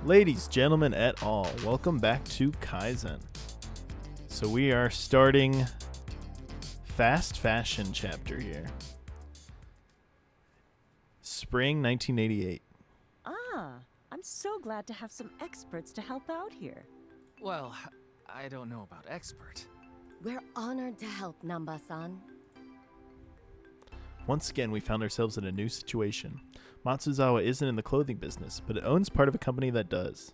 Ladies, gentlemen, et al., welcome back to Kaizen. So we are starting fast fashion chapter here. Spring 1988. I'm so glad to have some experts to help out here. Well, I don't know about expert. We're honored to help, Namba-san. Once again, we found ourselves in a new situation. Matsuzawa isn't in the clothing business, but it owns part of a company that does.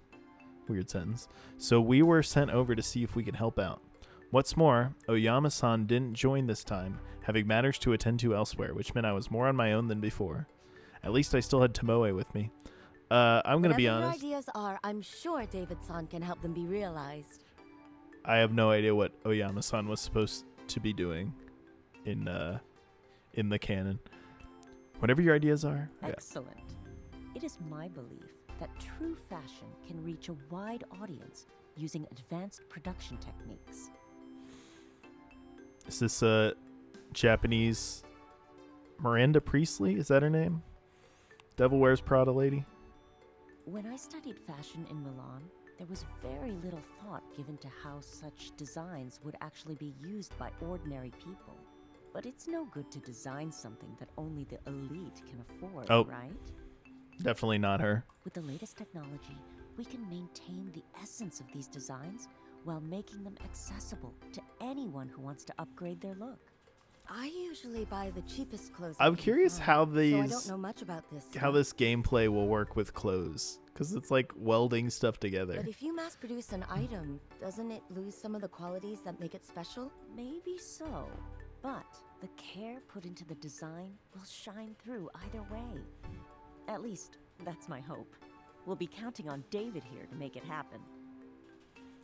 Weird sentence. So we were sent over to see if we could help out. What's more, Oyama-san didn't join this time, having matters to attend to elsewhere, which meant I was more on my own than before. At least I still had Tomoe with me. I'm going to be honest. Whatever your ideas are, I'm sure David-san can help them be realized. I have no idea what Oyama-san was supposed to be doing in the canon. Whatever your ideas are. Excellent. Yeah. It is my belief that true fashion can reach a wide audience using advanced production techniques. Is this a Japanese Miranda Priestly? Is that her name? Devil Wears Prada lady? When I studied fashion in Milan, there was very little thought given to how such designs would actually be used by ordinary people. But it's no good to design something that only the elite can afford, right? Definitely not her. With the latest technology, we can maintain the essence of these designs while making them accessible to anyone who wants to upgrade their look. I usually buy the cheapest clothes. I'm curious how these, so I don't know much about this. How this gameplay will work with clothes, because it's like welding stuff together. But if you mass produce an item, doesn't it lose some of the qualities that make it special? Maybe so, but the care put into the design will shine through either way. At least, that's my hope. We'll be counting on David here to make it happen.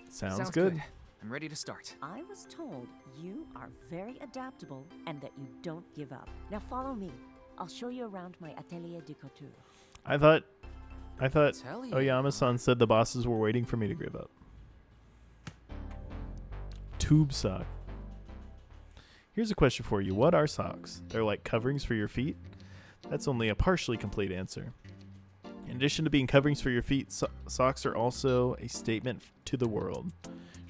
Sounds good. I'm ready to start. I was told you are very adaptable and that you don't give up. Now follow me. I'll show you around my atelier de couture. I thought Oyama-san said the bosses were waiting for me to give up. Tube sock. Here's a question for you. What are socks? They're like coverings for your feet? That's only a partially complete answer. In addition to being coverings for your feet, socks are also a statement to the world.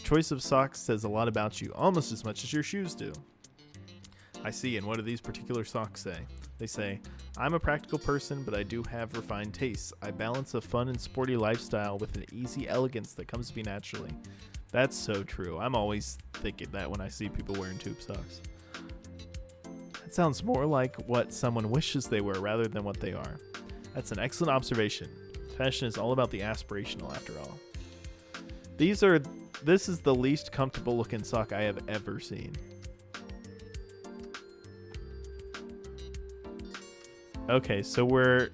Choice of socks says a lot about you, almost as much as your shoes do. I see, and what do these particular socks say? They say, I'm a practical person, but I do have refined tastes. I balance a fun and sporty lifestyle with an easy elegance that comes to me naturally. That's so true. I'm always thinking that when I see people wearing tube socks. That sounds more like what someone wishes they were rather than what they are. That's an excellent observation. Fashion is all about the aspirational after all. This is the least comfortable looking sock I have ever seen. Okay, so we're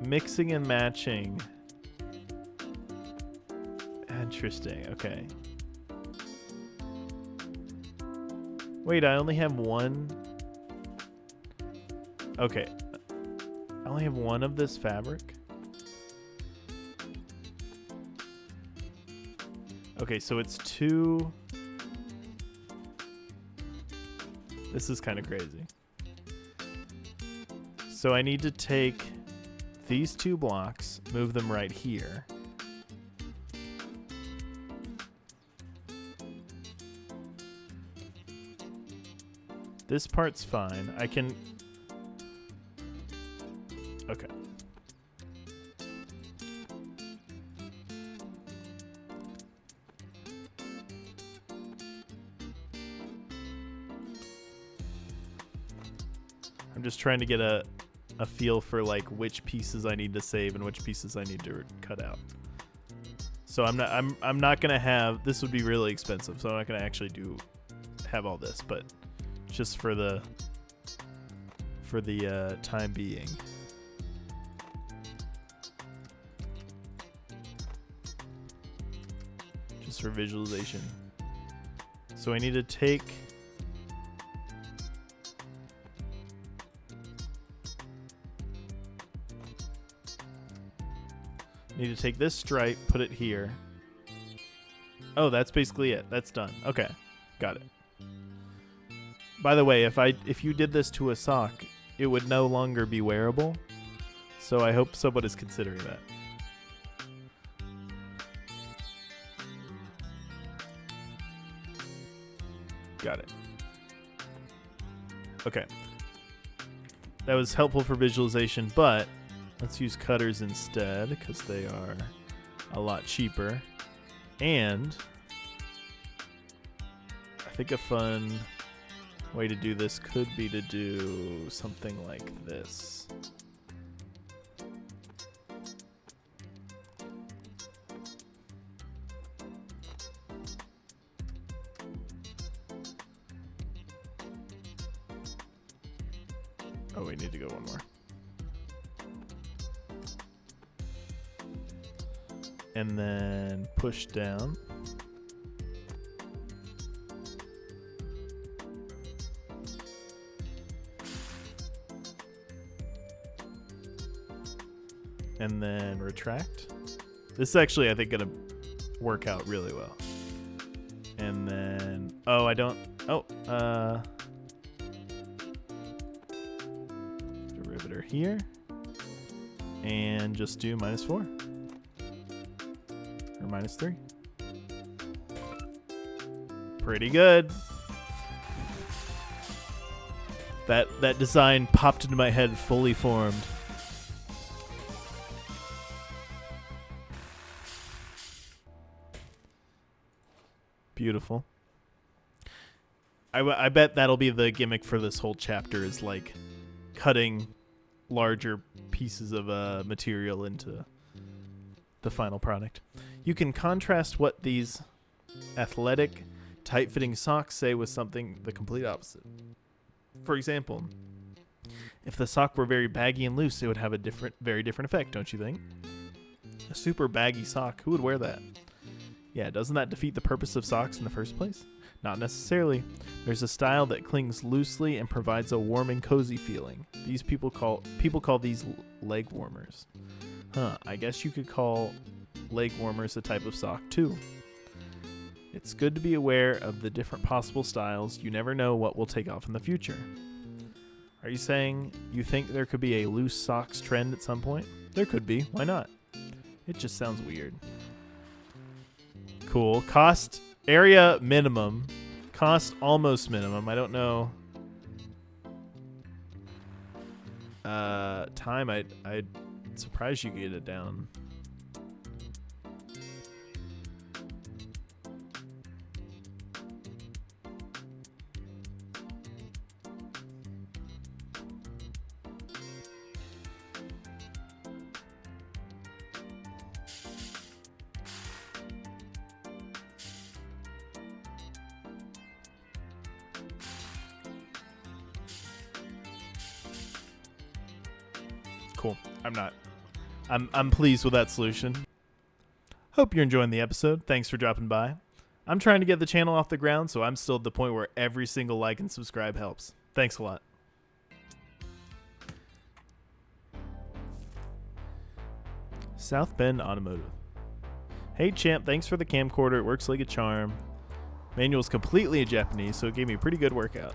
mixing and matching. Interesting, okay. Wait, I only have one. Okay. I only have one of this fabric. Okay, so it's two. This is kind of crazy. So I need to take these two blocks, move them right here. This part's fine. I can... Okay. I'm just trying to get a feel for like which pieces I need to save and which pieces I need to cut out. So I'm not gonna have, this would be really expensive, so I'm not gonna actually have all this, but just for the time being. Just for visualization. So I need to take this stripe, put it here. Oh, that's basically it. That's done. Okay. Got it. By the way, if you did this to a sock, it would no longer be wearable. So I hope someone is considering that. Got it. Okay. That was helpful for visualization, but let's use cutters instead because they are a lot cheaper. And I think a fun way to do this could be to do something like this. Oh, we need to go one more. And then push down. And then retract. This is actually, I think, going to work out really well. And then, oh, I don't, derivative here. And just do -4. Or -3. Pretty good. That design popped into my head fully formed. Beautiful. I bet that'll be the gimmick for this whole chapter, is like cutting larger pieces of material into the final product. You can contrast what these athletic, tight-fitting socks say with something the complete opposite. For example, if the sock were very baggy and loose, it would have a very different effect, don't you think? A super baggy sock, who would wear that? Yeah, doesn't that defeat the purpose of socks in the first place? Not necessarily. There's a style that clings loosely and provides a warm and cozy feeling. These people call these leg warmers. Huh, I guess you could call leg warmers a type of sock too. It's good to be aware of the different possible styles. You never know what will take off in the future. Are you saying you think there could be a loose socks trend at some point? There could be. Why not? It just sounds weird. Cool. Cost area minimum. Cost almost minimum. I don't know. Time. I'd surprised you could get it down. Cool. I'm pleased with that solution. Hope you're enjoying the episode. Thanks for dropping by. I'm trying to get the channel off the ground, so I'm still at the point where every single like and subscribe helps. Thanks a lot. South Bend Automotive. Hey champ, thanks for the camcorder. It works like a charm. Manual's completely in Japanese, so it gave me a pretty good workout.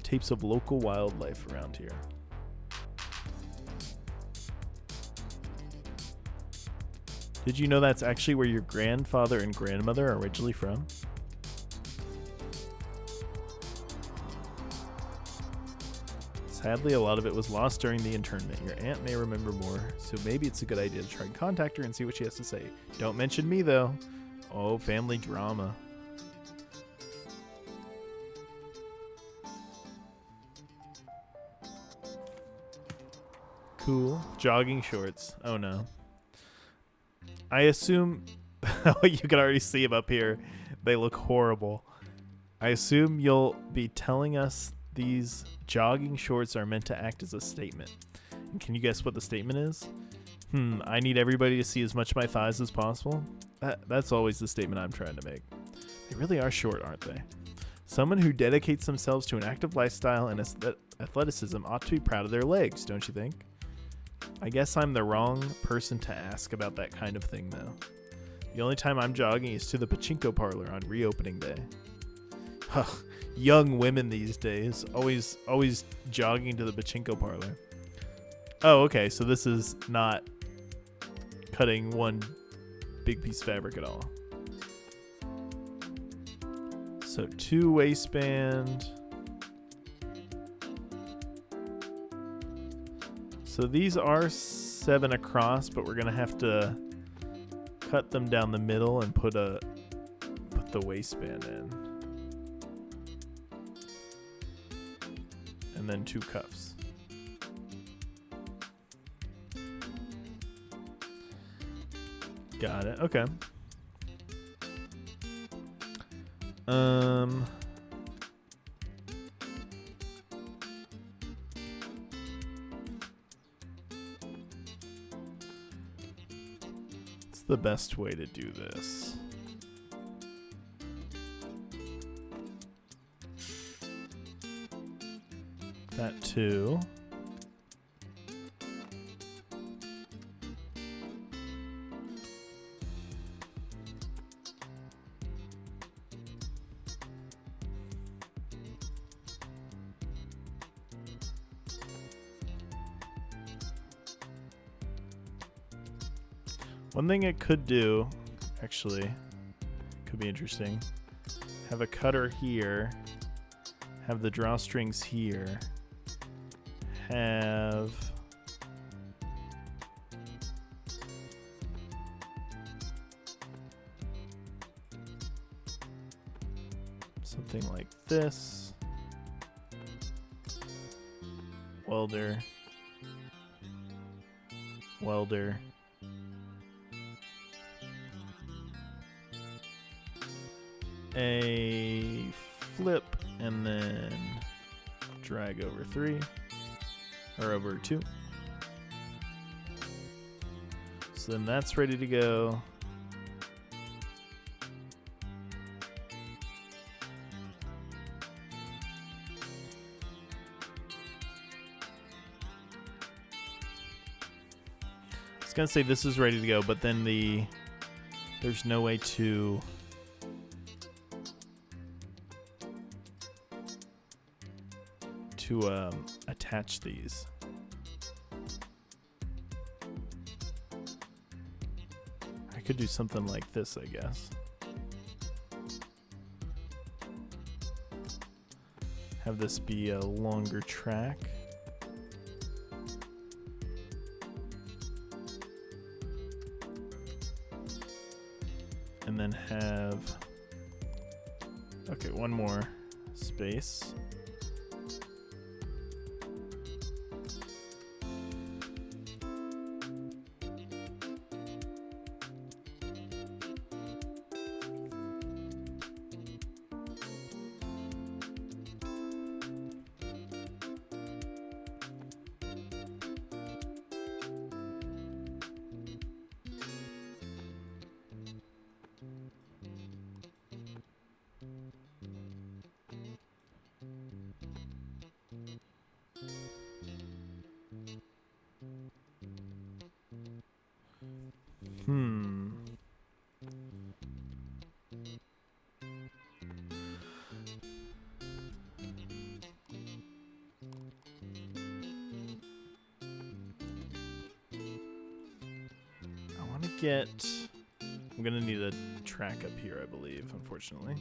Tapes of local wildlife around here. Did you know that's actually where your grandfather and grandmother are originally from? Sadly, a lot of it was lost during the internment. Your aunt may remember more, so maybe it's a good idea to try and contact her and see what she has to say. Don't mention me, though. Oh, family drama. Cool. Jogging shorts. Oh no. I assume you can already see them up here. They look horrible. I assume you'll be telling us these jogging shorts are meant to act as a statement. And can you guess what the statement is? I need everybody to see as much of my thighs as possible. That's always the statement I'm trying to make. They really are short, aren't they? Someone who dedicates themselves to an active lifestyle and athleticism ought to be proud of their legs, don't you think? I guess I'm the wrong person to ask about that kind of thing, though. The only time I'm jogging is to the pachinko parlor on reopening day. Young women these days, always jogging to the pachinko parlor. Oh, okay, so this is not cutting one big piece of fabric at all. So 2 waistband. So these are 7 across, but we're gonna have to cut them down the middle and put the waistband in. And then 2 cuffs. Got it. Okay. What's the best way to do this? That too. One thing it could do, actually, could be interesting. Have a cutter here. Have the drawstrings here. Have something like this. Welder. Welder. A flip and then drag over 3 or over 2. So then that's ready to go. I was gonna say this is ready to go, but then there's no way to attach these. I could do something like this, I guess. Have this be a longer track. And then have, okay, one more space. I'm gonna need a track up here, I believe, unfortunately.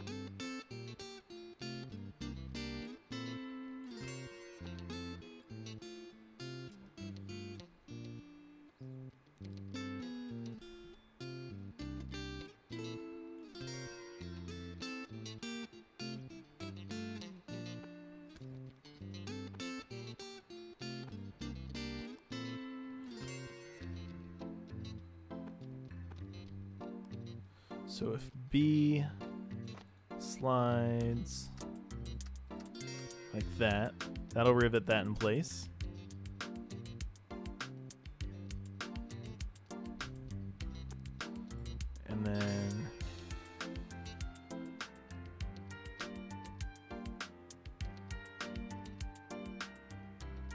So if B slides like that, that'll rivet that in place. And then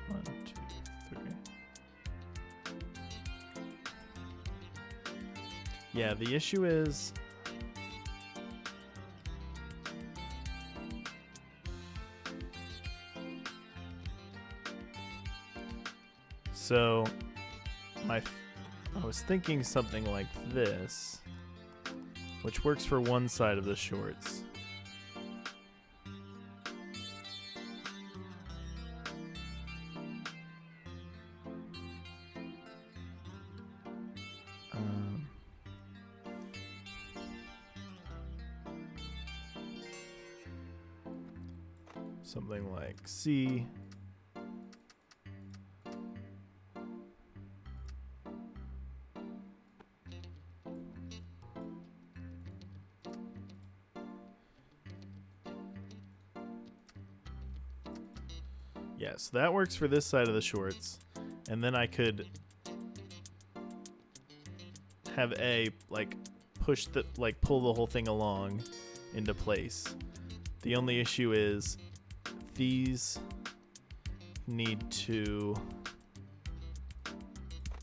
one, two, three. Yeah, the issue is so I was thinking something like this, which works for one side of the shorts. Um, something like C. Yeah, so that works for this side of the shorts. And then I could have A, like, push the, like, pull the whole thing along into place. The only issue is these need to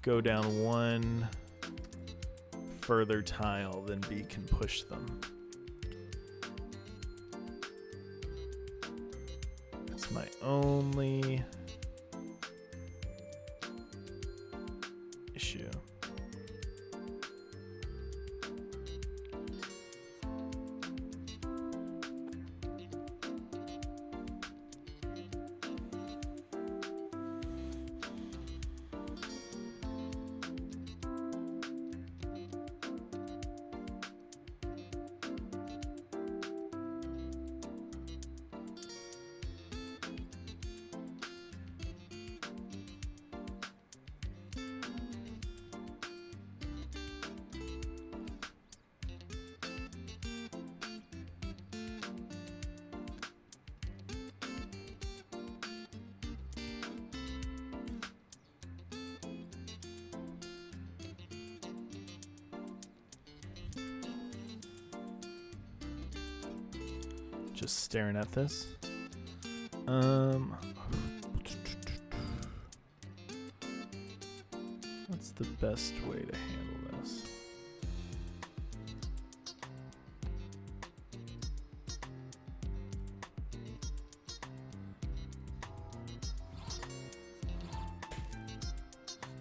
go down one further tile than B can push them. That's my only issue. Just staring at this. What's the best way to handle this?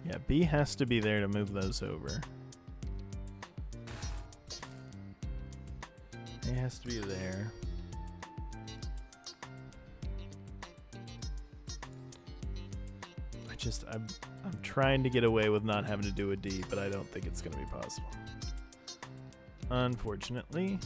Yeah, B has to be there to move those over. A has to be there. I'm trying to get away with not having to do a D, but I don't think it's going to be possible. Unfortunately.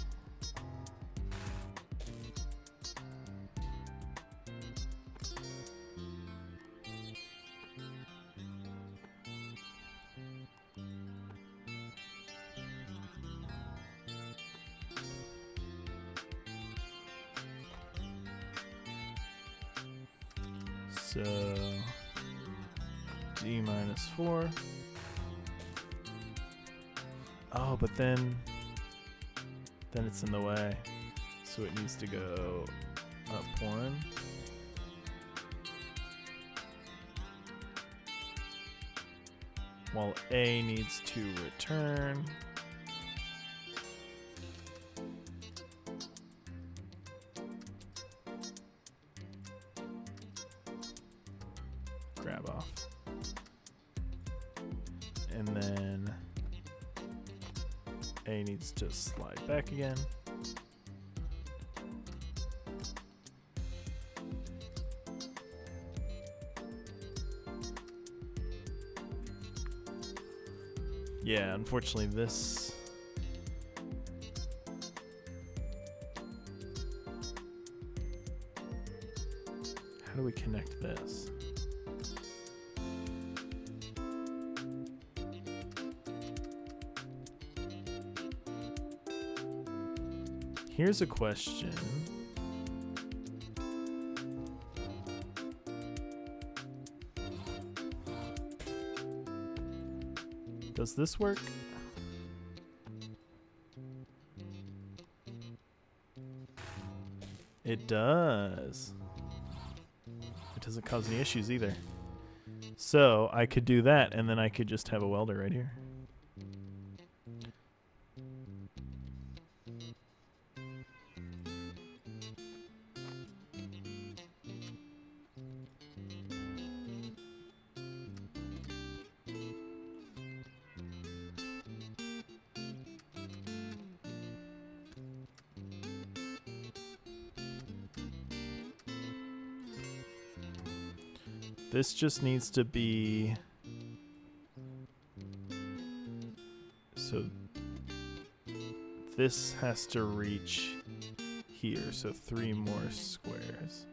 So D minus 4. Oh, but then it's in the way. So it needs to go up 1. While A needs to return. Grab off. And then A needs to slide back again. Yeah, unfortunately this... How do we connect this? Here's a question. Does this work? It does. It doesn't cause any issues either. So I could do that, and then I could just have a welder right here. This just needs to be So this has to reach here, so 3 more squares.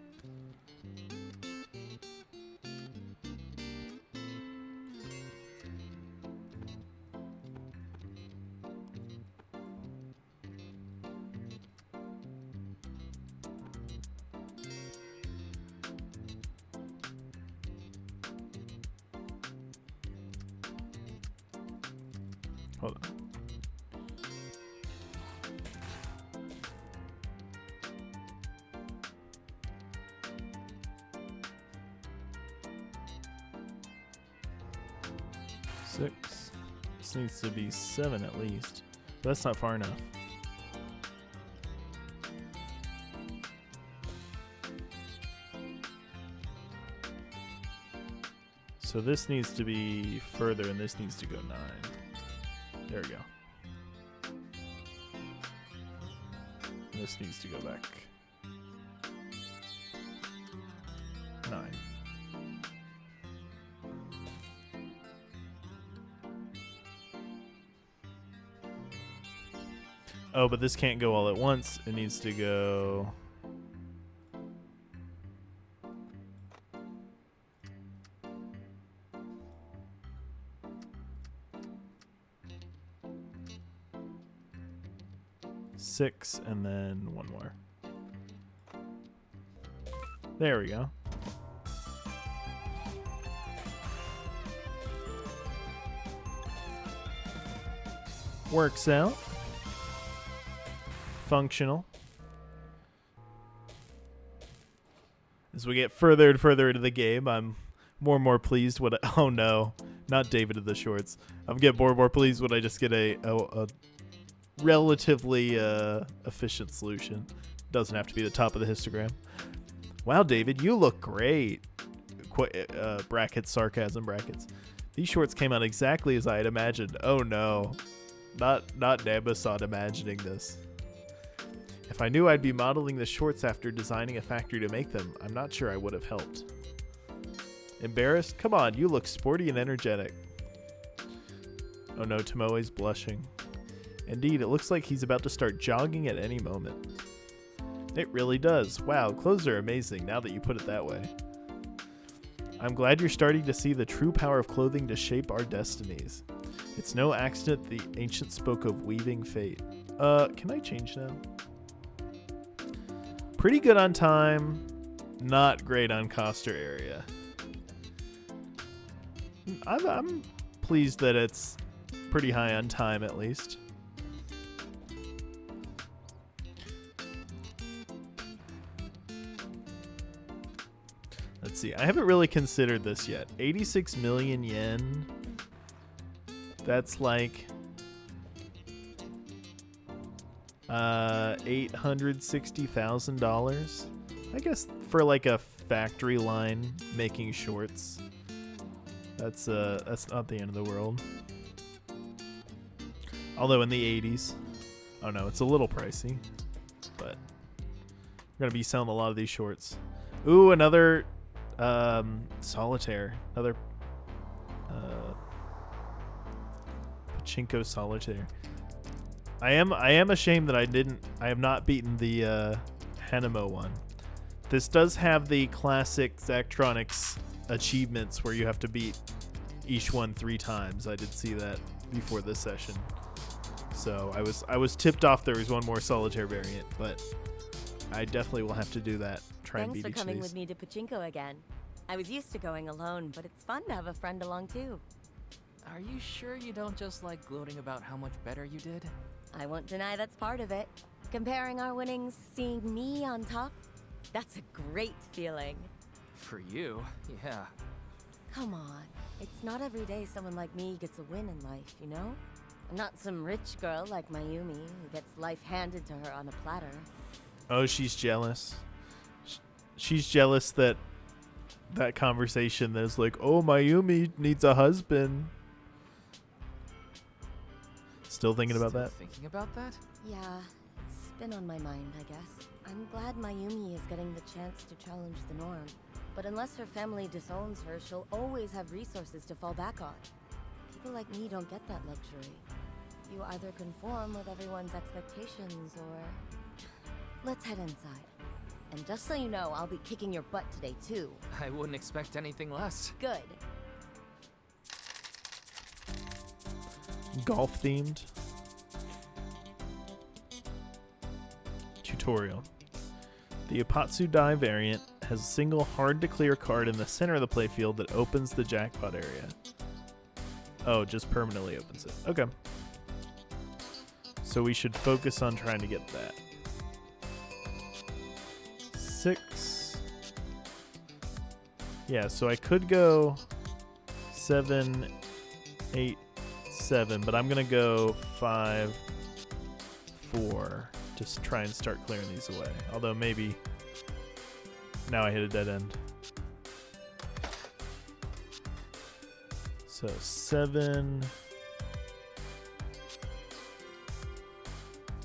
Hold on. Six. This needs to be 7 at least. That's not far enough. So this needs to be further, and this needs to go 9. There we go. This needs to go back 9. Oh, but this can't go all at once. It needs to go... six, and then 1 more. There we go. Works out. Functional. As we get further and further into the game, I'm more and more pleased when oh no, not David of the Shorts. I'm getting more and more pleased when I just get a relatively efficient solution. Doesn't have to be the top of the histogram. Wow, David, you look great. Brackets, sarcasm brackets. These shorts came out exactly as I had imagined. Oh no, not Namasan imagining this. If I knew I'd be modeling the shorts after designing a factory to make them, I'm not sure I would have helped. Embarrassed? Come on, you look sporty and energetic. Oh no, Tomoe's blushing. Indeed, it looks like he's about to start jogging at any moment. It really does. Wow, clothes are amazing now that you put it that way. I'm glad you're starting to see the true power of clothing to shape our destinies. It's no accident the ancients spoke of weaving fate. Can I change now? Pretty good on time, not great on cost or area. I'm pleased that it's pretty high on time at least. Let's see. I haven't really considered this yet. 86 million yen. That's like $860,000. I guess for like a factory line making shorts. That's not the end of the world. Although in the 80s, oh no, it's a little pricey, but we're gonna be selling a lot of these shorts. Ooh, another solitaire, another Pachinko solitaire. I am ashamed that I have not beaten the Hanamo one. This does have the classic Zachtronics achievements where you have to beat each one 3 times. I did see that before this session. So I was tipped off there was one more solitaire variant, but I definitely will have to do that. Try and beat Thanks each for coming of with these. me to Pachinko again. I was used to going alone, but it's fun to have a friend along too. Are you sure you don't just like gloating about how much better you did? I won't deny that's part of it. Comparing our winnings, seeing me on top, that's a great feeling. For you, yeah. Come on, it's not every day someone like me gets a win in life, you know? I'm not some rich girl like Mayumi who gets life handed to her on a platter. Oh, she's jealous. She's jealous that conversation that's like, oh, Mayumi needs a husband. Still thinking about that? Thinking about that? Yeah, it's been on my mind, I guess. I'm glad Mayumi is getting the chance to challenge the norm. But unless her family disowns her, she'll always have resources to fall back on. People like me don't get that luxury. You either conform with everyone's expectations or... Let's head inside. And just so you know, I'll be kicking your butt today, too. I wouldn't expect anything less. Good. Golf themed. Tutorial. The Ippatsu-Dai variant has a single hard to clear card in the center of the playfield that opens the jackpot area. Oh, just permanently opens it. Okay. So we should focus on trying to get that. 6. Yeah, so I could go 7, 8, 7, but I'm going to go 5, 4. Just try and start clearing these away. Although maybe now I hit a dead end. So 7,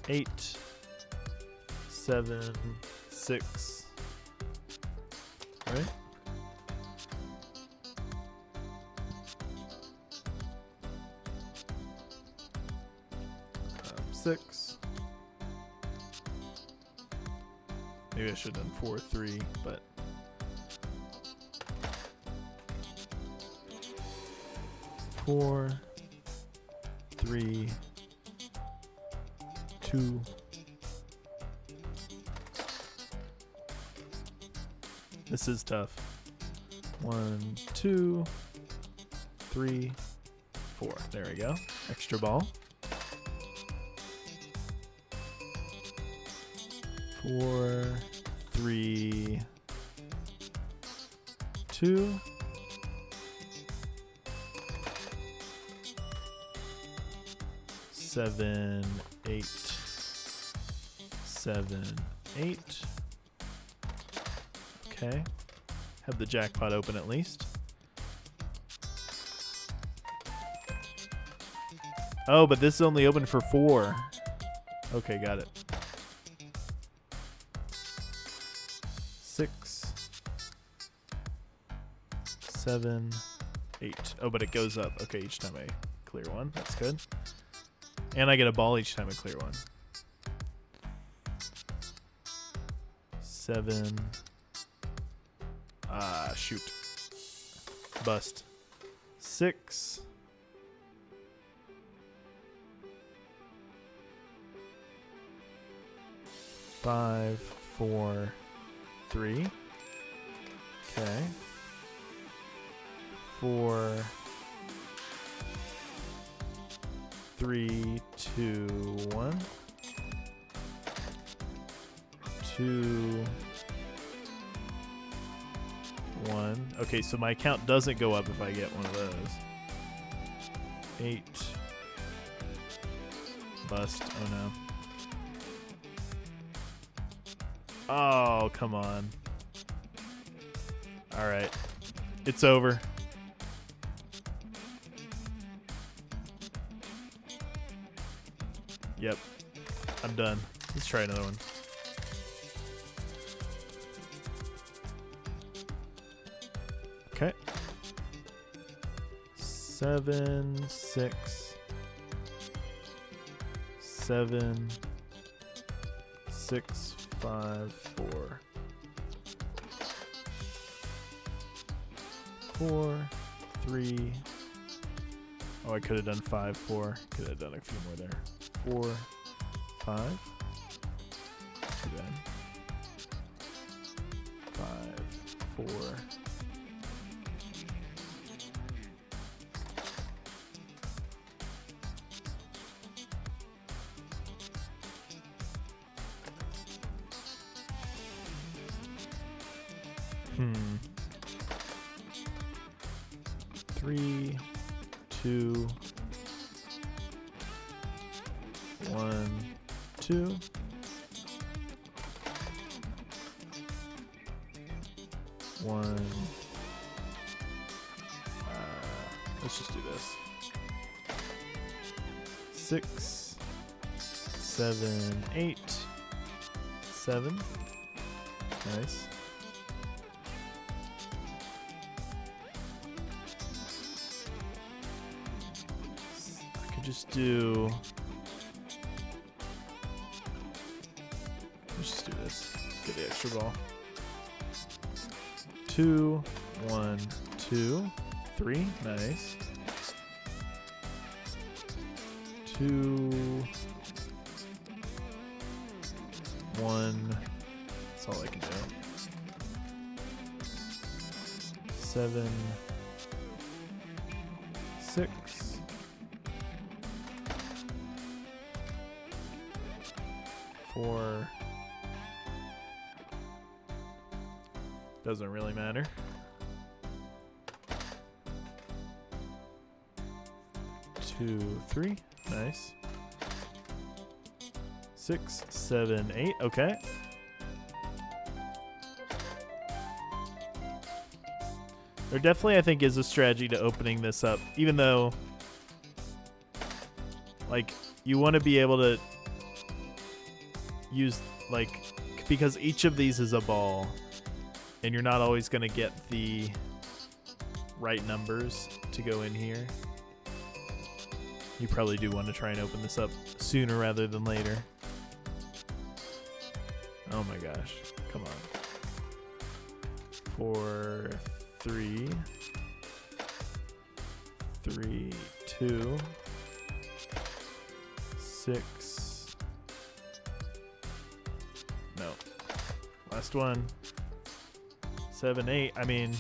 8, 7, 6. Right? 6. Maybe I should have done 4, 3, but 4, 3, 2. This is tough. 1, 2, 3, 4. There we go. Extra ball. 4, 3, 2. 7, 8, 7, 8. Okay. Have the jackpot open at least. Oh, but this is only open for 4. Okay, got it. 6, 7, 8. Oh, but it goes up. Okay, each time I clear one. That's good. And I get a ball each time I clear one. 7. Ah, shoot. Bust. 6. 5, 4, 3. Okay. 4, 3, 2, 1. 2, 1. Okay, so my count doesn't go up if I get one of those. 8. Bust. Oh no. Oh, come on. Alright. It's over. Yep. I'm done. Let's try another one. Okay. 7, 6. 7, 6, 5, 4. 4, 3. Oh, I could have done 5, 4. Could have done a few more there. 4, 5. Too bad. 5, 4. Hmm. 3, 2, 1, 2. Let's just do this. 6, 7, 8, 7. Nice. just do... Let's just do this. Get the extra ball. 2, 1, 2, 3. Nice. 2, 1. That's all I can do. 7, 6. 4. Doesn't really matter. 2, 3. Nice. 6, 7, 8. Okay. There definitely, I think, is a strategy to opening this up, even though, like, you want to be able to use, like, because each of these is a ball, and you're not always going to get the right numbers to go in here. You probably do want to try and open this up sooner rather than later. Oh my gosh. Come on. 4, 3. 3, 2. 6. No. Last one. 7, 8. I mean,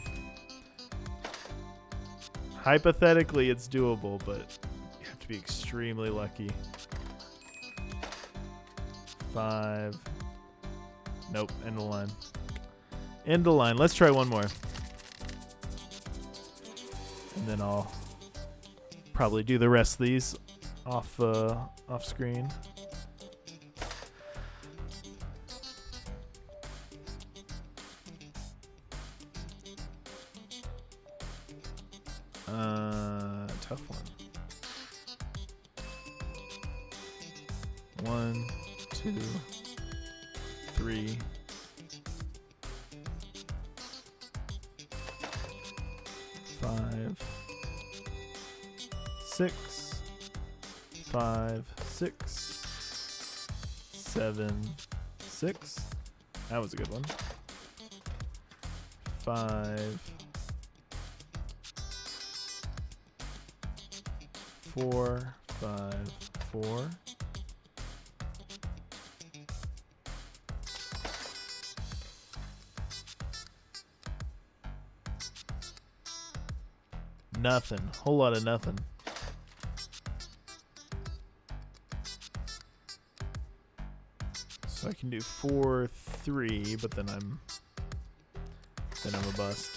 hypothetically it's doable, but you have to be extremely lucky. 5. Nope, end the line. End the line. Let's try one more. And then I'll probably do the rest of these off screen. Tough one. 1, 2, 3. 5, 6, 5, 6, 7, 6. That was a good one. 5, 4, 5, 4. Nothing. Whole lot of nothing. So I can do 4, 3, but then I'm a bust.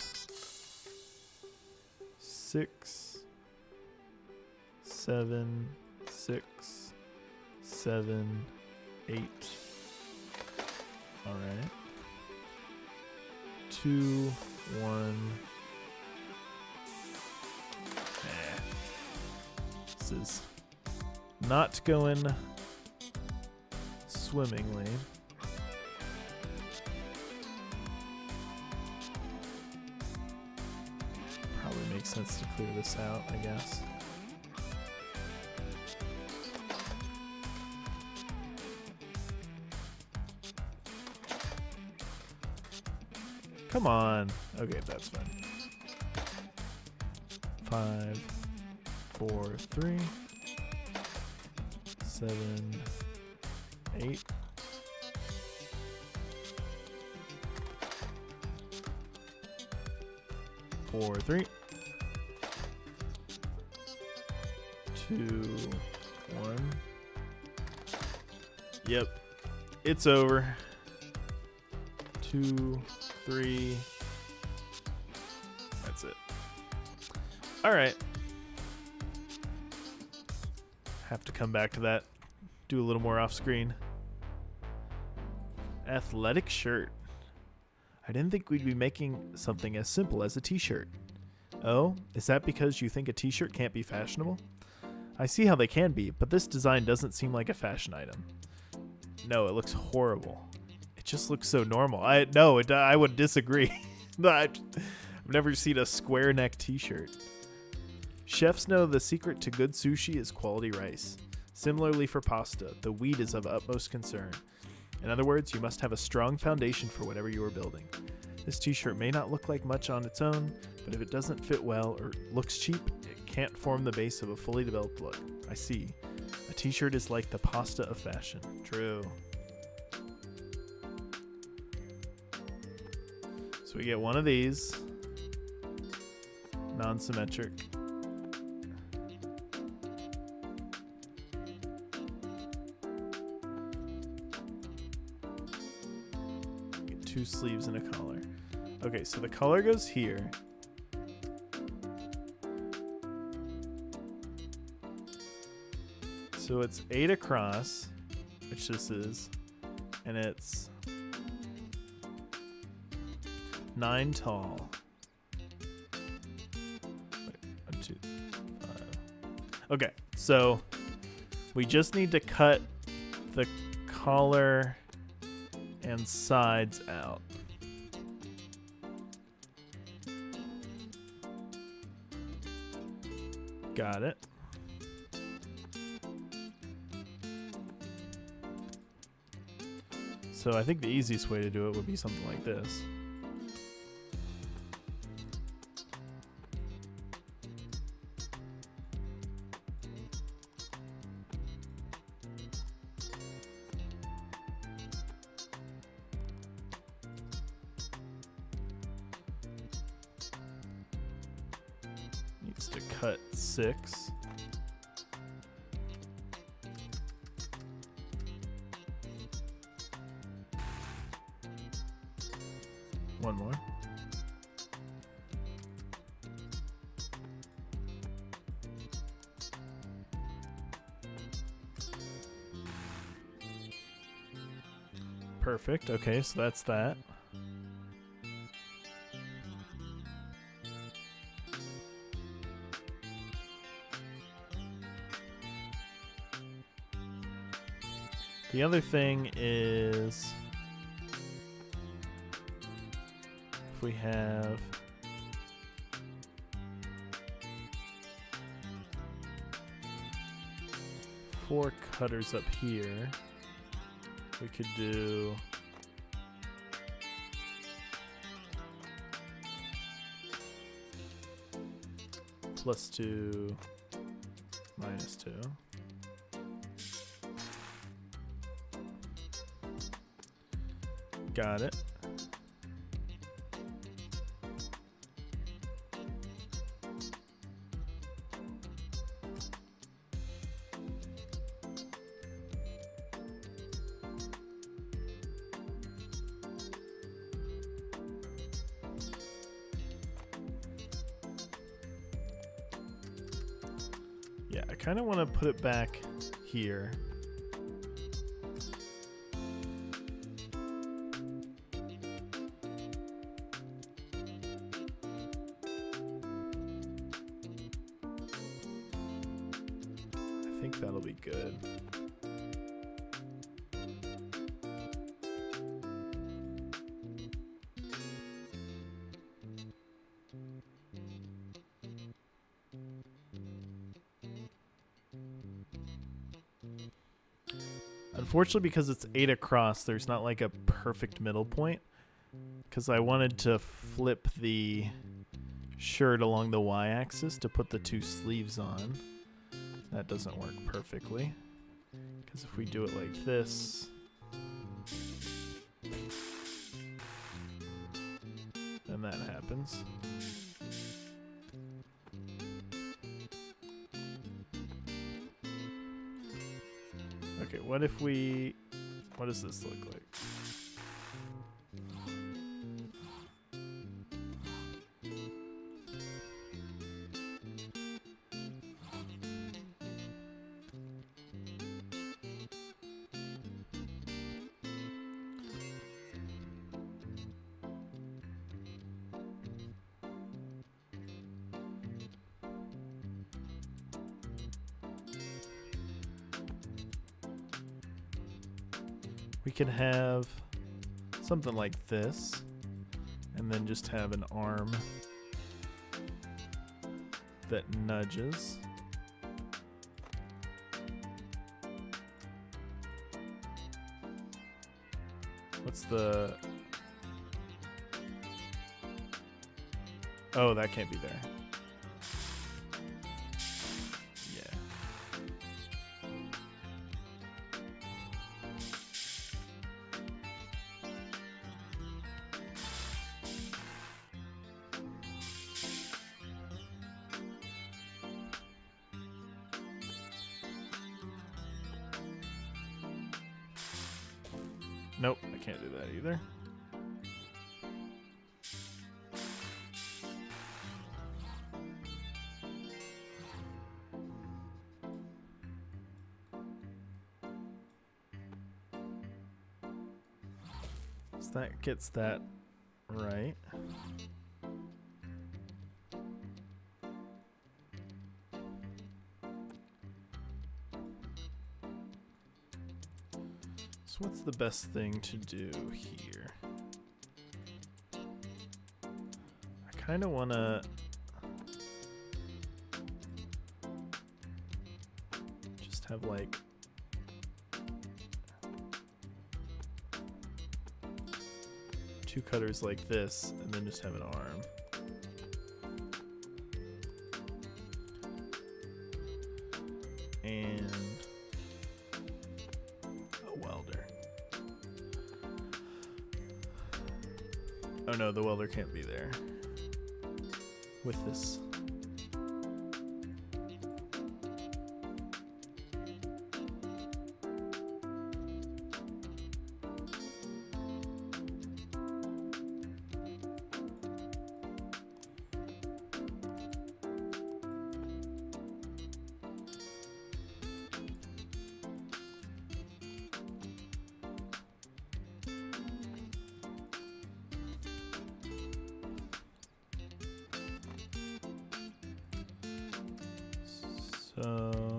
6, 7, 6, 7, 8. All right. 2, 1. This is not going swimmingly. Probably makes sense to clear this out, I guess. Come on. Okay, that's fine. 5, 4, 3, 7, 8. 4, 3. 2, 1. Yep. It's over. 2, 3. That's it. All right. Have to come back to that. Do a little more off screen. Athletic shirt. I didn't think we'd be making something as simple as a t-shirt. Oh, is that because you think a t-shirt can't be fashionable? I see how they can be, but this design doesn't seem like a fashion item. No, it looks horrible. It just looks so normal. I would disagree. I've never seen a square neck t-shirt. Chefs know the secret to good sushi is quality rice. Similarly for pasta, the wheat is of utmost concern. In other words, you must have a strong foundation for whatever you are building. This t-shirt may not look like much on its own, but if it doesn't fit well or looks cheap, it can't form the base of a fully developed look. I see. A t-shirt is like the pasta of fashion. True. So we get one of these. Non-symmetric. Get 2 sleeves and a collar. Okay, so the collar goes here. So it's 8 across, which this is, and it's 9 tall. Wait, 1, 2, 5. Okay, so we just need to cut the collar and sides out. Got it. So I think the easiest way to do it would be something like this. Needs to cut 6. One more. Perfect. Okay, so that's that. The other thing is if we have four cutters up here, we could do +2, -2. Got it. Yeah, I kind of want to put it back here. I think that'll be good. Unfortunately, because it's 8 across, there's not like a perfect middle point. Because I wanted to flip the shirt along the y-axis to put the 2 sleeves on. That doesn't work perfectly. Because if we do it like this, then that happens. Okay, what if we... what does this look like? We can have something like this, and then just have an arm that nudges. What's the... Oh, that can't be there. Yeah. Nope, I can't do that either. So that gets that right. So what's the best thing to do here? I kind of want to just have like two cutters like this and then just have an arm. And a welder. Oh no, the welder can't be there with this. So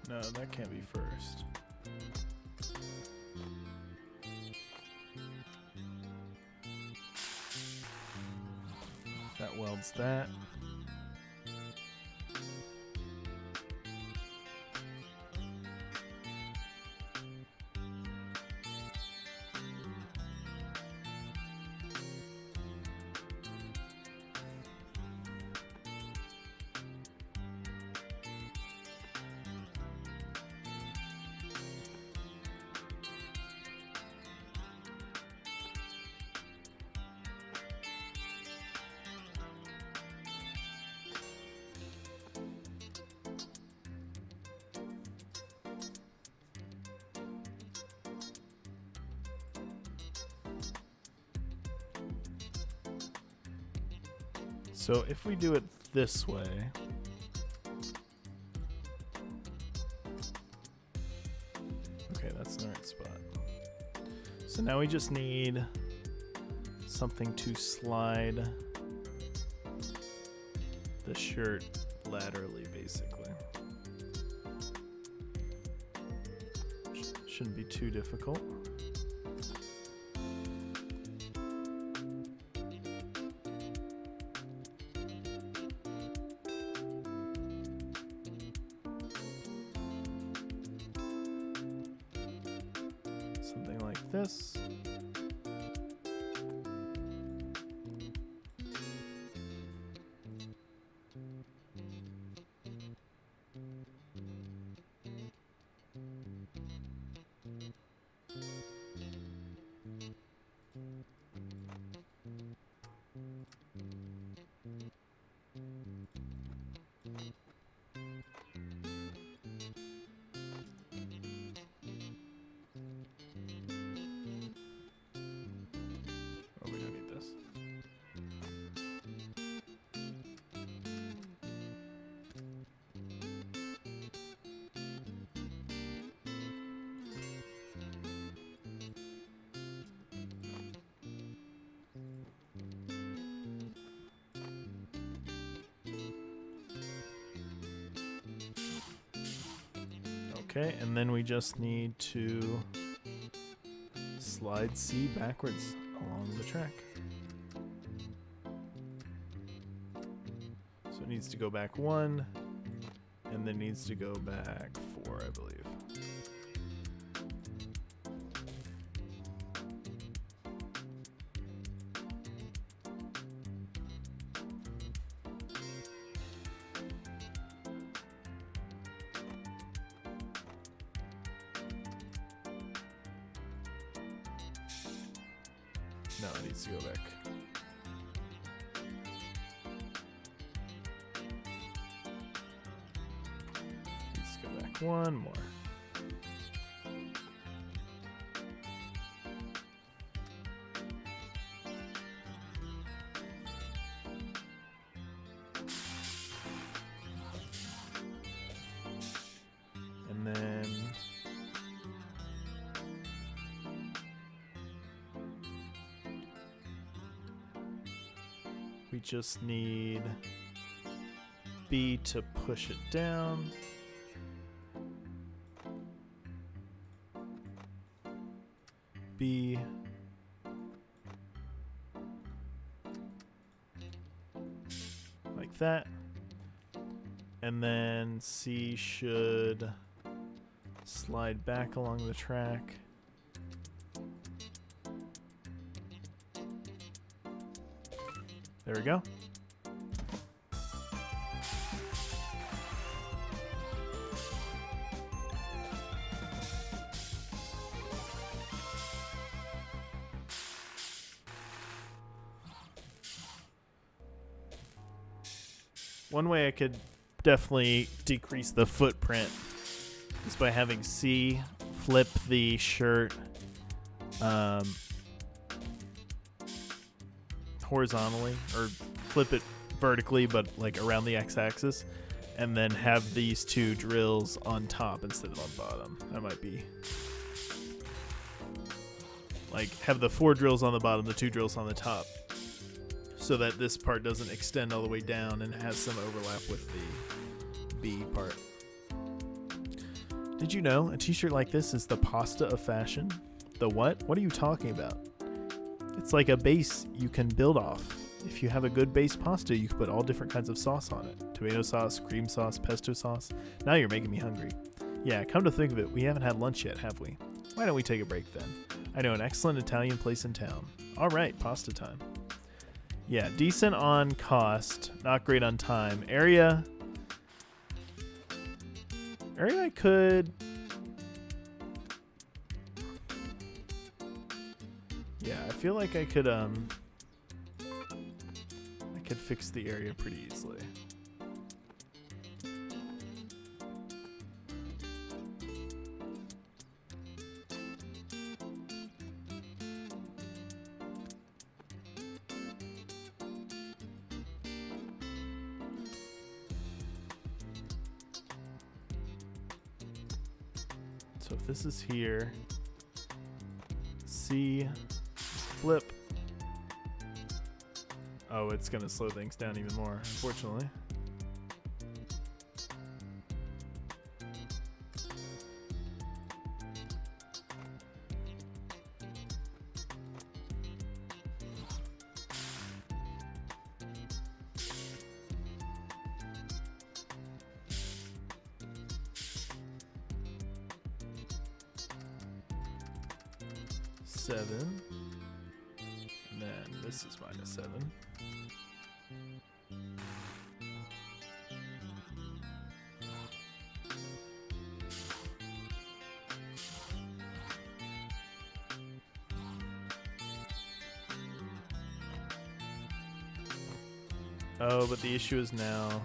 no, that can't be first. That welds that. So if we do it this way, okay, that's the right spot. So now we just need something to slide the shirt laterally, basically. Shouldn't be too difficult. Something like this. Okay, and then we just need to slide C backwards along the track. So it needs to go back 1, and then needs to go back 4, I believe. No, it needs to go back. Needs to go back 1 more. And then we just need B to push it down. B. Like that. And then C should slide back along the track. There we go. One way I could definitely decrease the footprint is by having C flip the shirt horizontally, or flip it vertically but like around the x-axis, and then have these 2 drills on top instead of on bottom. That might be like have the 4 drills on the bottom, the 2 drills on the top, so that this part doesn't extend all the way down and has some overlap with the B part. Did you know a t-shirt like this is the pasta of fashion? The what? What are you talking about? It's like a base you can build off. If you have a good base pasta, you can put all different kinds of sauce on it. Tomato sauce, cream sauce, pesto sauce. Now you're making me hungry. Yeah, come to think of it, we haven't had lunch yet, have we? Why don't we take a break then? I know an excellent Italian place in town. All right, pasta time. Yeah, decent on cost, not great on time. Area I could... Yeah, I feel like I could fix the area pretty easily. So if this is here, C, flip. Oh, it's going to slow things down even more, unfortunately. Seven. And then this is -7. Oh, but the issue is now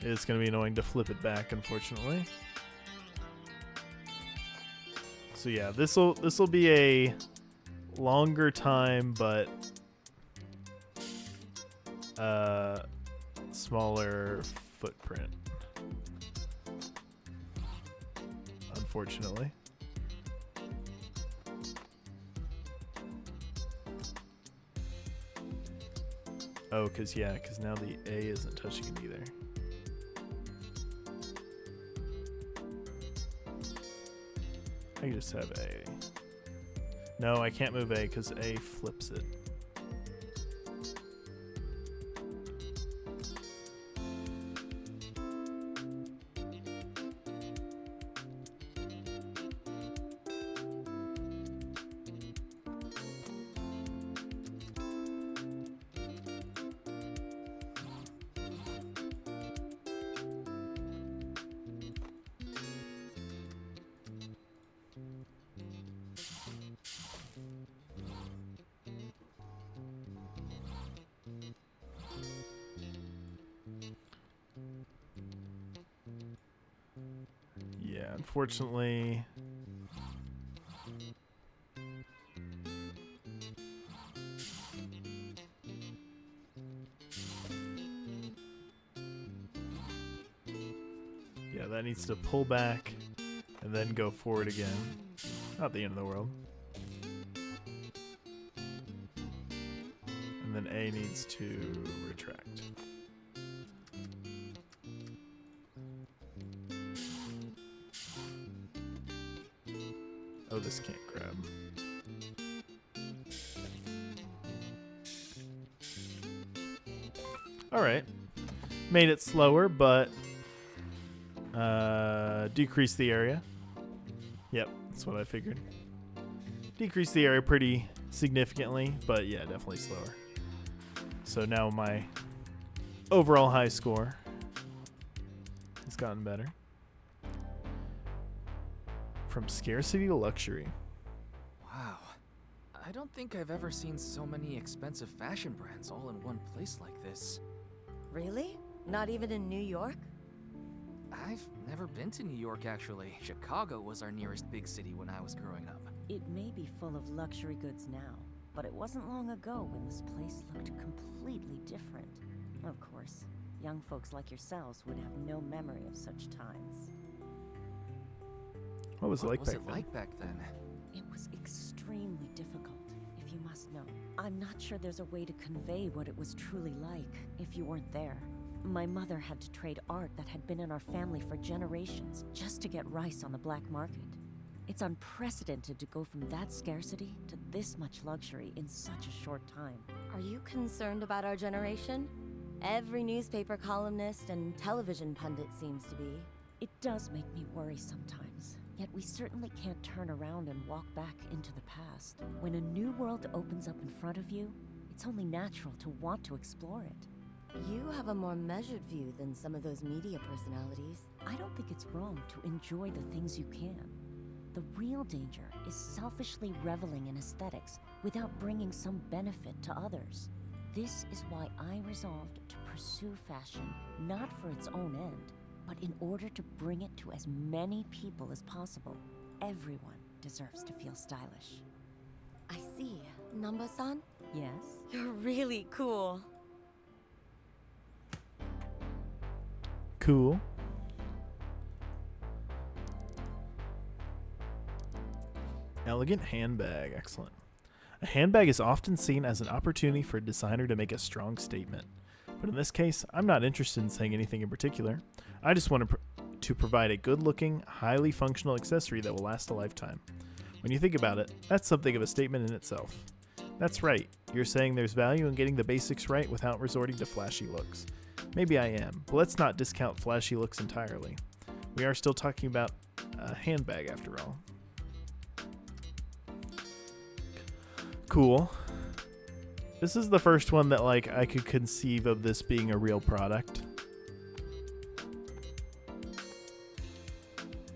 it's going to be annoying to flip it back, unfortunately. So yeah, this'll be a longer time, but smaller footprint, unfortunately. Oh, because now the A isn't touching it either. I can just have A. No, I can't move A because A flips it. Yeah, unfortunately. Yeah, that needs to pull back and then go forward again. Not the end of the world. And then A needs to retract. Oh, this can't grab. Alright. Made it slower, but decreased the area. Yep, that's what I figured. Decreased the area pretty significantly, but yeah, definitely slower. So now my overall high score has gotten better. From scarcity to luxury. Wow. I don't think I've ever seen so many expensive fashion brands all in one place like this. Really? Not even in New York? I've never been to New York, actually. Chicago was our nearest big city when I was growing up. It may be full of luxury goods now, but it wasn't long ago when this place looked completely different. Of course, young folks like yourselves would have no memory of such times. What was it like back then? It was extremely difficult, if you must know. I'm not sure there's a way to convey what it was truly like if you weren't there. My mother had to trade art that had been in our family for generations just to get rice on the black market. It's unprecedented to go from that scarcity to this much luxury in such a short time. Are you concerned about our generation? Every newspaper columnist and television pundit seems to be. It does make me worry sometimes. Yet we certainly can't turn around and walk back into the past. When a new world opens up in front of you, it's only natural to want to explore it. You have a more measured view than some of those media personalities. I don't think it's wrong to enjoy the things you can. The real danger is selfishly reveling in aesthetics without bringing some benefit to others. This is why I resolved to pursue fashion, not for its own end, but in order to bring it to as many people as possible. Everyone deserves to feel stylish. I see. Namba-san? Yes? You're really cool. Cool. Elegant handbag. Excellent. A handbag is often seen as an opportunity for a designer to make a strong statement. But in this case, I'm not interested in saying anything in particular. I just want to provide a good-looking, highly functional accessory that will last a lifetime. When you think about it, that's something of a statement in itself. That's right. You're saying there's value in getting the basics right without resorting to flashy looks. Maybe I am, but let's not discount flashy looks entirely. We are still talking about a handbag after all. Cool. This is the first one that I could conceive of this being a real product.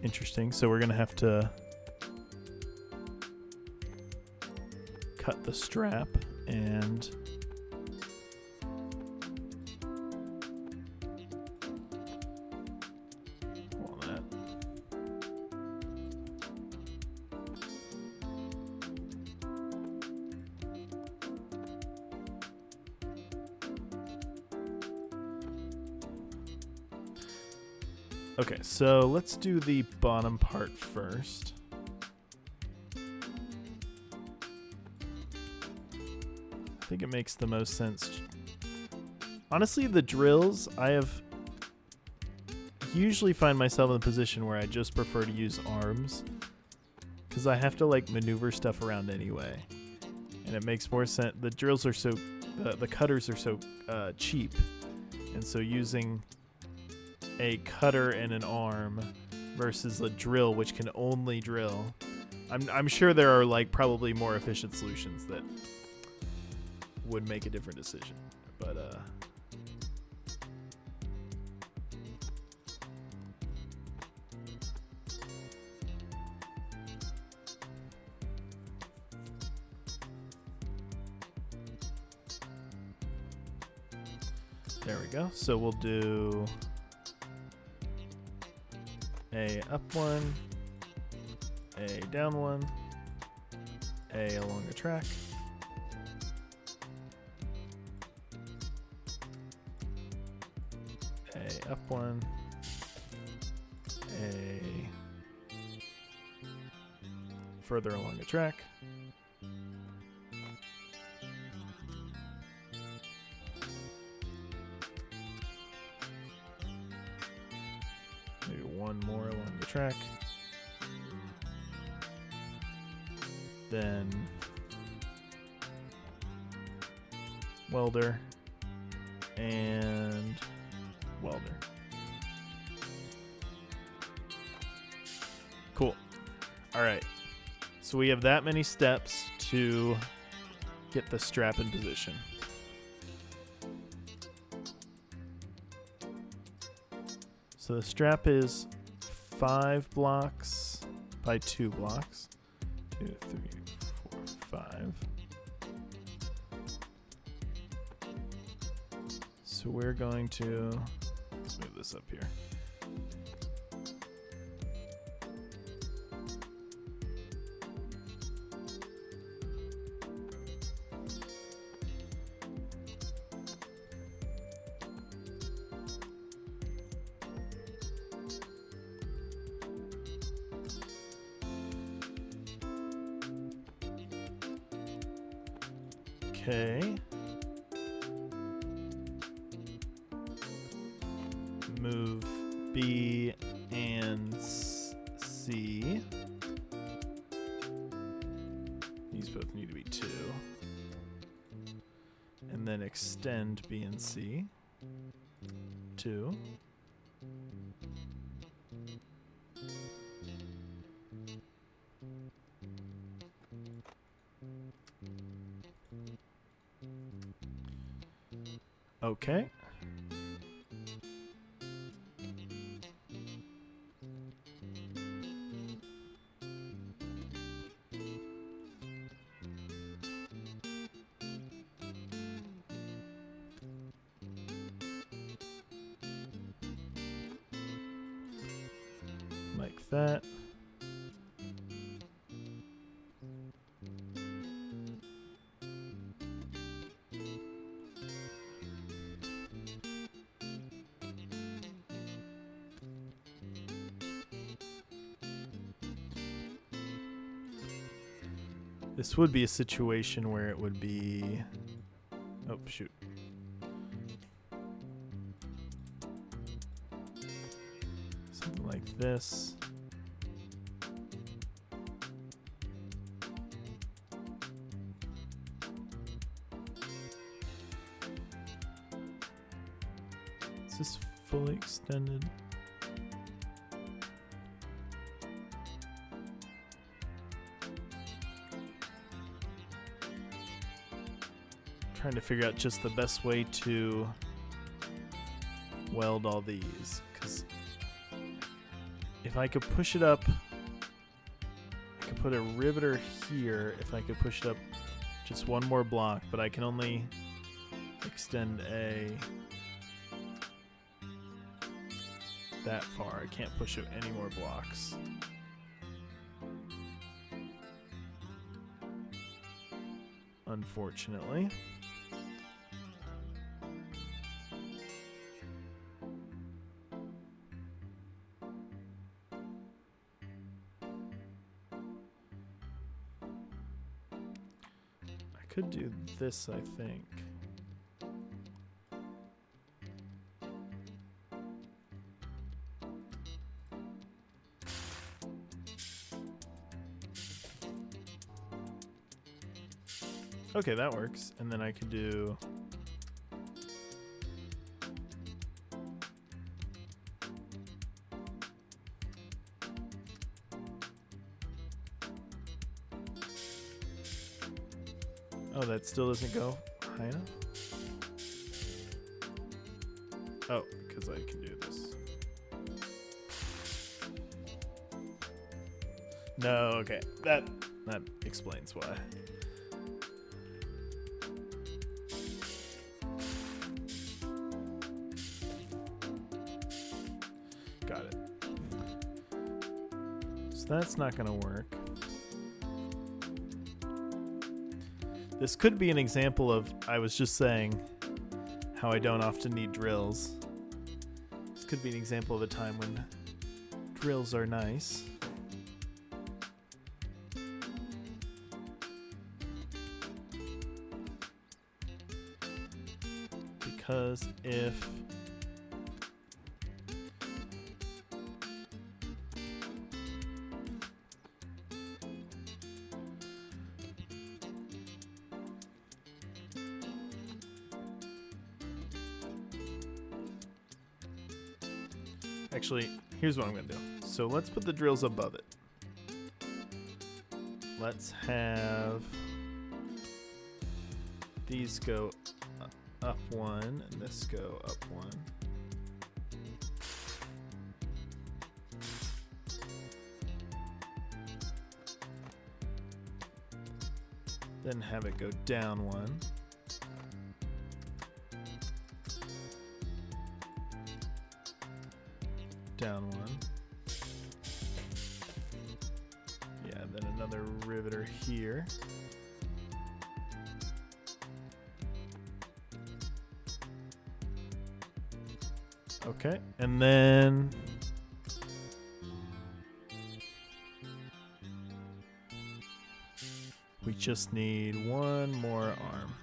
Interesting. So we're going to have to cut the strap and hold on that. Okay, so let's do the bottom part first. I think it makes the most sense Honestly, the drills, I have usually find myself in a position where I just prefer to use arms because I have to like maneuver stuff around anyway, and it makes more sense. The drills are so, the cutters are so cheap, and so using a cutter and an arm versus a drill, which can only drill. I'm sure there are like probably more efficient solutions that would make a different decision, but there we go. So we'll do a up one, a down one, a along the track, a up one, a further along the track, maybe one more along the track, then welder and welder. Cool. All right. So we have that many steps to get the strap in position. So the strap is 5 blocks by 2 blocks. 2, 3, 4, 5. So we're going to, let's move this up here. Okay. Move B and C. These both need to be 2. And then extend B and C. 2. Okay. Like that. This would be a situation where it would be, oh shoot. Something like this. Is this fully extended? Trying to figure out just the best way to weld all these, because if I could push it up, I could put a riveter here if I could push it up just one more block, but I can only extend A that far. I can't push it any more blocks. Unfortunately. Could do this, I think. Okay, that works. And then I could do... Oh, that still doesn't go high enough? Oh, because I can do this. No, okay. That explains why. Got it. So that's not going to work. This could be an example of, I was just saying, how I don't often need drills. This could be an example of a time when drills are nice. Because if actually, here's what I'm going to do. So let's put the drills above it. Let's have these go up one and this go up one. Then have it go down one. Down one. Yeah, then another riveter here. Okay, and then we just need one more arm.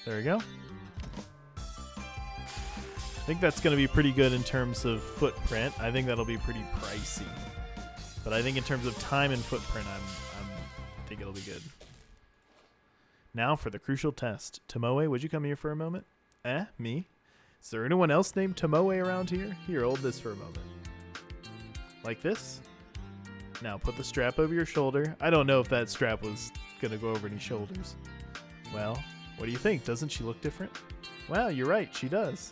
There we go. I think that's going to be pretty good in terms of footprint. I think that'll be pretty pricey. But I think in terms of time and footprint, I think it'll be good. Now for the crucial test. Tomoe, would you come here for a moment? Me? Is there anyone else named Tomoe around here? Here, hold this for a moment. Like this? Now put the strap over your shoulder. I don't know if that strap was going to go over any shoulders. Well, what do you think? Doesn't she look different? Wow, you're right. She does.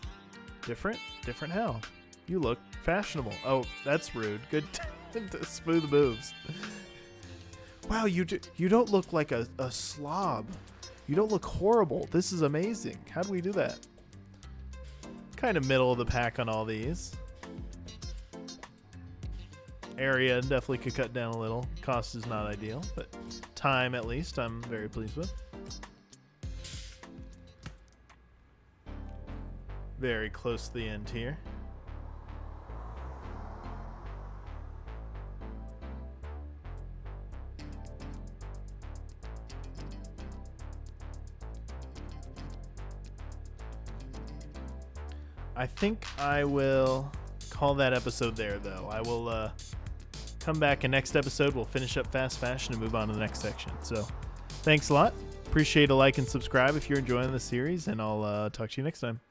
Different? Different how? You look fashionable. Oh, that's rude. Good smooth moves. Wow, you don't look like a slob. You don't look horrible. This is amazing. How do we do that? Kind of middle of the pack on all these. Area definitely could cut down a little. Cost is not ideal, but time at least I'm very pleased with. Very close to the end here. I think I will call that episode there, though. I will come back in next episode. We'll finish up fast fashion and move on to the next section. So thanks a lot. Appreciate a like and subscribe if you're enjoying the series, and I'll talk to you next time.